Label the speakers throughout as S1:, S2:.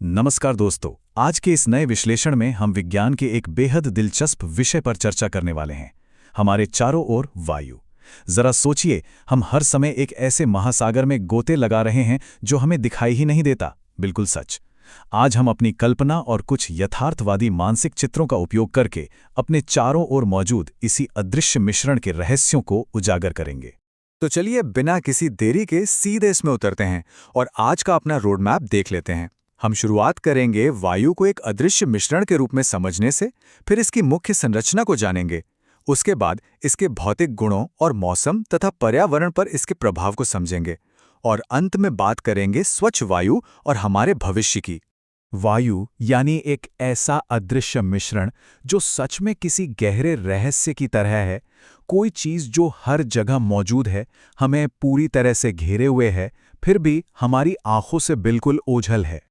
S1: नमस्कार दोस्तों। आज के इस नए विश्लेषण में हम विज्ञान के एक बेहद दिलचस्प विषय पर चर्चा करने वाले हैं, हमारे चारों ओर वायु। जरा सोचिए, हम हर समय एक ऐसे महासागर में गोते लगा रहे हैं जो हमें दिखाई ही नहीं देता। बिल्कुल सच। आज हम अपनी कल्पना और कुछ यथार्थवादी मानसिक चित्रों का उपयोग करके अपने चारों ओर मौजूद इसी अदृश्य मिश्रण के रहस्यों को उजागर करेंगे।
S2: तो चलिए बिना किसी देरी के सीधे इसमें उतरते हैं और आज का अपना रोड मैप देख लेते हैं। हम शुरुआत करेंगे वायु को एक अदृश्य मिश्रण के रूप में समझने से, फिर इसकी मुख्य संरचना को जानेंगे। उसके बाद इसके भौतिक गुणों और मौसम तथा पर्यावरण पर इसके प्रभाव को समझेंगे और अंत में बात करेंगे स्वच्छ वायु और हमारे भविष्य की।
S1: वायु यानी एक ऐसा अदृश्य मिश्रण जो सच में किसी गहरे रहस्य की तरह है, कोई चीज जो हर जगह मौजूद है, हमें पूरी तरह से घेरे हुए है, फिर भी हमारी आंखों से बिल्कुल ओझल है।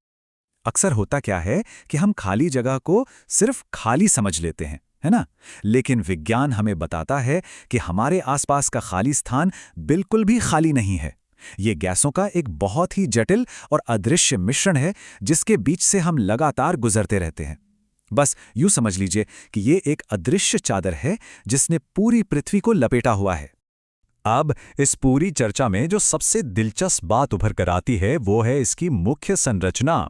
S2: अक्सर होता क्या है कि हम खाली जगह को सिर्फ खाली समझ लेते हैं, है ना? लेकिन विज्ञान हमें बताता है कि हमारे आसपास का खाली स्थान बिल्कुल भी खाली नहीं है। ये गैसों का एक बहुत ही जटिल और अदृश्य मिश्रण है जिसके बीच से हम लगातार गुजरते रहते हैं। बस यूं समझ लीजिए कि ये एक अदृश्य चादर है जिसने पूरी पृथ्वी को लपेटा हुआ है। अब इस पूरी चर्चा में जो सबसे दिलचस्प बात उभर कर आती है वो है इसकी मुख्य संरचना।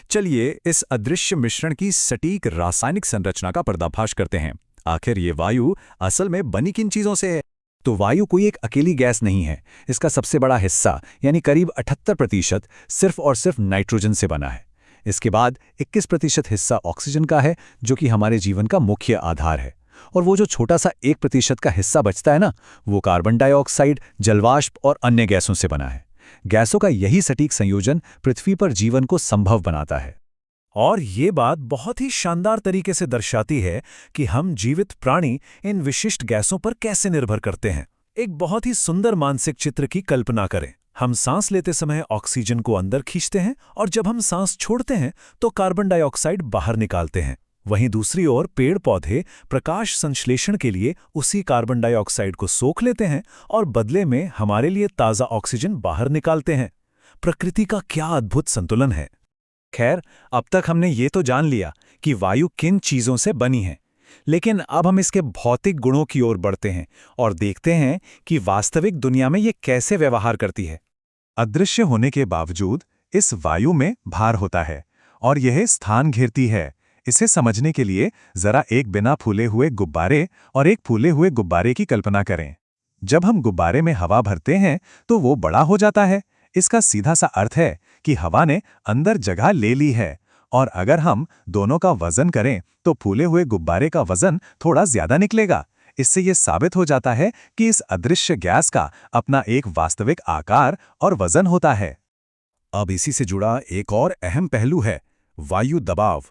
S2: चलिए इस अदृश्य मिश्रण की सटीक रासायनिक संरचना का पर्दाफाश करते हैं। आखिर ये वायु असल में बनी किन चीजों से है? तो वायु कोई एक अकेली गैस नहीं है। इसका सबसे बड़ा हिस्सा यानी करीब 78% सिर्फ और सिर्फ नाइट्रोजन से बना है। इसके बाद 21% हिस्सा ऑक्सीजन का है जो कि हमारे जीवन का मुख्य आधार है। और वो जो छोटा सा 1% का हिस्सा बचता है ना, वो कार्बन डाइऑक्साइड, जलवाष्प और अन्य गैसों से बना है। गैसों का यही सटीक संयोजन पृथ्वी पर जीवन को संभव बनाता है।
S1: और ये बात बहुत ही शानदार तरीके से दर्शाती है कि हम जीवित प्राणी इन विशिष्ट गैसों पर कैसे निर्भर करते हैं। एक बहुत ही सुंदर मानसिक चित्र की कल्पना करें। हम सांस लेते समय ऑक्सीजन को अंदर खींचते हैं और जब हम सांस छोड़ते हैं तो कार्बन डाइऑक्साइड बाहर निकालते हैं। वहीं दूसरी ओर पेड़ पौधे प्रकाश संश्लेषण के लिए उसी कार्बन डाइऑक्साइड को सोख लेते हैं और बदले में हमारे लिए ताज़ा ऑक्सीजन बाहर निकालते हैं। प्रकृति का क्या अद्भुत संतुलन है।
S2: खैर, अब तक हमने ये तो जान लिया कि वायु किन चीजों से बनी है, लेकिन अब हम इसके भौतिक गुणों की ओर बढ़ते हैं और देखते हैं कि वास्तविक दुनिया में ये कैसे व्यवहार करती है। अदृश्य होने के बावजूद इस वायु में भार होता है और यह स्थान घेरती है। इसे समझने के लिए जरा एक बिना फूले हुए गुब्बारे और एक फूले हुए गुब्बारे की कल्पना करें। जब हम गुब्बारे में हवा भरते हैं तो वो बड़ा हो जाता है। इसका सीधा सा अर्थ है कि हवा ने अंदर जगह ले ली है। और अगर हम दोनों का वजन करें तो फूले हुए गुब्बारे का वजन थोड़ा ज्यादा निकलेगा। इससे यह साबित हो जाता है कि इस अदृश्य गैस का अपना एक वास्तविक आकार और वजन होता है।
S1: अब इसी से जुड़ा एक और अहम पहलू है वायु दबाव।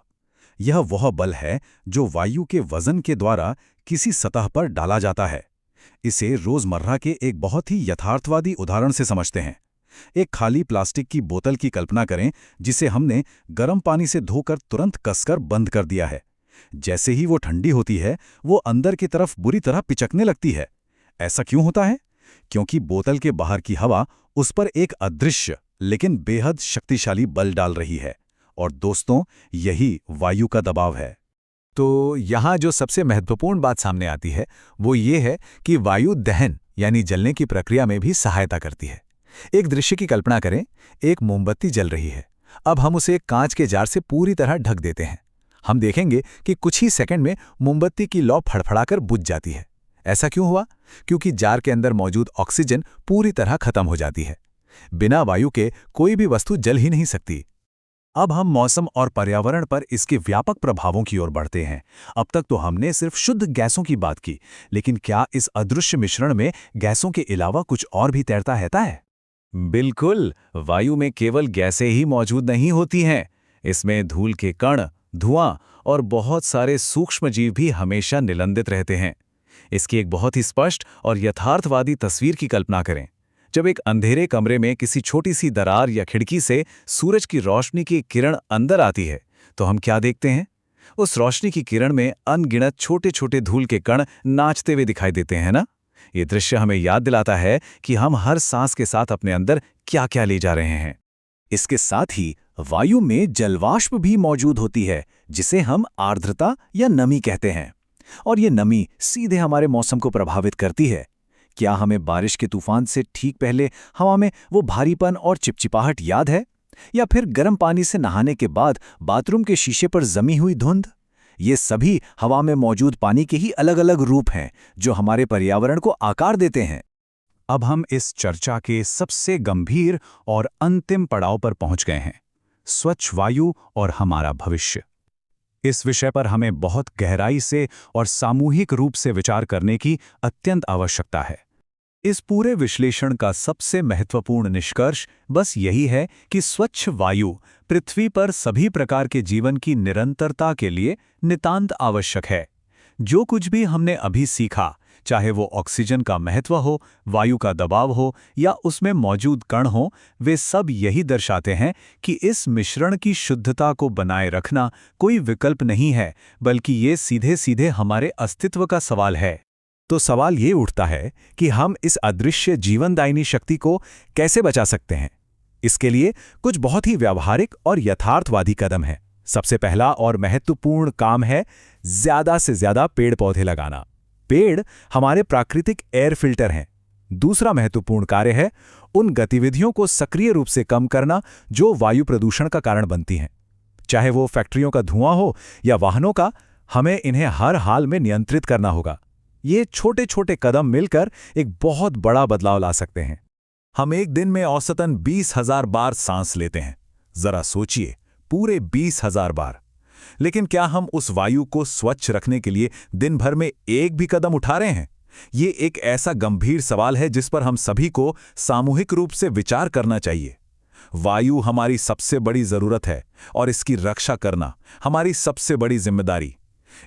S1: यह वह बल है जो वायु के वजन के द्वारा किसी सतह पर डाला जाता है। इसे रोजमर्रा के एक बहुत ही यथार्थवादी उदाहरण से समझते हैं। एक खाली प्लास्टिक की बोतल की कल्पना करें जिसे हमने गर्म पानी से धोकर तुरंत कसकर बंद कर दिया है। जैसे ही वो ठंडी होती है, वो अंदर की तरफ बुरी तरह पिचकने लगती है। ऐसा क्यों होता है? क्योंकि बोतल के बाहर की हवा उस पर एक अदृश्य लेकिन बेहद शक्तिशाली बल डाल रही है। और दोस्तों, यही वायु का दबाव है।
S2: तो यहाँ जो सबसे महत्वपूर्ण बात सामने आती है वो ये है कि वायु दहन यानी जलने की प्रक्रिया में भी सहायता करती है। एक दृश्य की कल्पना करें, एक मोमबत्ती जल रही है। अब हम उसे कांच के जार से पूरी तरह ढक देते हैं। हम देखेंगे कि कुछ ही सेकंड में मोमबत्ती की लौ फड़फड़ाकर बुझ जाती है। ऐसा क्यों हुआ? क्योंकि जार के अंदर मौजूद ऑक्सीजन पूरी तरह खत्म हो जाती है। बिना वायु के कोई भी वस्तु जल ही नहीं सकती। अब हम मौसम और पर्यावरण पर इसके व्यापक प्रभावों की ओर बढ़ते हैं। अब तक तो हमने सिर्फ शुद्ध गैसों की बात की, लेकिन क्या इस अदृश्य मिश्रण में गैसों के अलावा कुछ और भी तैरता रहता है?
S1: बिल्कुल, वायु में केवल गैसें ही मौजूद नहीं होती हैं। इसमें धूल के कण, धुआं और बहुत सारे सूक्ष्म जीव भी हमेशा निलंबित रहते हैं। इसकी एक बहुत ही स्पष्ट और यथार्थवादी तस्वीर की कल्पना करें। जब एक अंधेरे कमरे में किसी छोटी सी दरार या खिड़की से सूरज की रोशनी की किरण अंदर आती है, तो हम क्या देखते हैं? उस रोशनी की किरण में अनगिनत छोटे छोटे धूल के कण नाचते हुए दिखाई देते हैं ना? ये दृश्य हमें याद दिलाता है कि हम हर सांस के साथ अपने अंदर क्या क्या ले जा रहे हैं। इसके साथ ही
S2: वायु में जलवाष्प भी मौजूद होती है, जिसे हम आर्द्रता या नमी कहते हैं। और ये नमी सीधे हमारे मौसम को प्रभावित करती है। क्या हमें बारिश के तूफान से ठीक पहले हवा में वो भारीपन और चिपचिपाहट याद है? या फिर गर्म पानी से नहाने के बाद बाथरूम के शीशे पर जमी हुई धुंध? ये सभी हवा में मौजूद पानी के ही अलग-अलग रूप हैं, जो हमारे पर्यावरण को आकार देते हैं।
S1: अब हम इस चर्चा के सबसे गंभीर और अंतिम पड़ाव पर पहुंच गए हैं, स्वच्छ वायु और हमारा भविष्य। इस विषय पर हमें बहुत गहराई से और सामूहिक रूप से विचार करने की अत्यंत आवश्यकता है। इस पूरे विश्लेषण का सबसे महत्वपूर्ण निष्कर्ष बस यही है कि स्वच्छ वायु पृथ्वी पर सभी प्रकार के जीवन की निरंतरता के लिए नितांत आवश्यक है। जो कुछ भी हमने अभी सीखा, चाहे वो ऑक्सीजन का महत्व हो, वायु का दबाव हो या उसमें मौजूद कण हो, वे सब यही दर्शाते हैं कि इस मिश्रण की शुद्धता को बनाए रखना कोई विकल्प नहीं है, बल्कि ये सीधे सीधे हमारे अस्तित्व का सवाल है।
S2: तो सवाल ये उठता है कि हम इस अदृश्य जीवनदायिनी शक्ति को कैसे बचा सकते हैं। इसके लिए कुछ बहुत ही व्यावहारिक और यथार्थवादी कदम हैं। सबसे पहला और महत्वपूर्ण काम है ज्यादा से ज्यादा पेड़ पौधे लगाना। पेड़ हमारे प्राकृतिक एयर फिल्टर हैं। दूसरा महत्वपूर्ण कार्य है उन गतिविधियों को सक्रिय रूप से कम करना जो वायु प्रदूषण का कारण बनती हैं। चाहे वो फैक्ट्रियों का धुआं हो या वाहनों का, हमें इन्हें हर हाल में नियंत्रित करना होगा। ये छोटे छोटे कदम मिलकर एक बहुत बड़ा बदलाव ला सकते हैं। हम एक दिन में औसतन 20,000 बार सांस लेते हैं। जरा सोचिए, पूरे 20,000 बार। लेकिन क्या हम उस वायु को स्वच्छ रखने के लिए दिन भर में एक भी कदम उठा रहे हैं? ये एक ऐसा गंभीर सवाल है जिस पर हम सभी को सामूहिक रूप से विचार करना चाहिए। वायु हमारी सबसे बड़ी जरूरत है और इसकी रक्षा करना हमारी सबसे बड़ी जिम्मेदारी।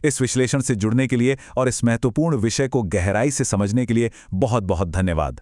S2: इस विश्लेषण से जुड़ने के लिए और इस महत्वपूर्ण विषय को गहराई से समझने के लिए बहुत बहुत धन्यवाद।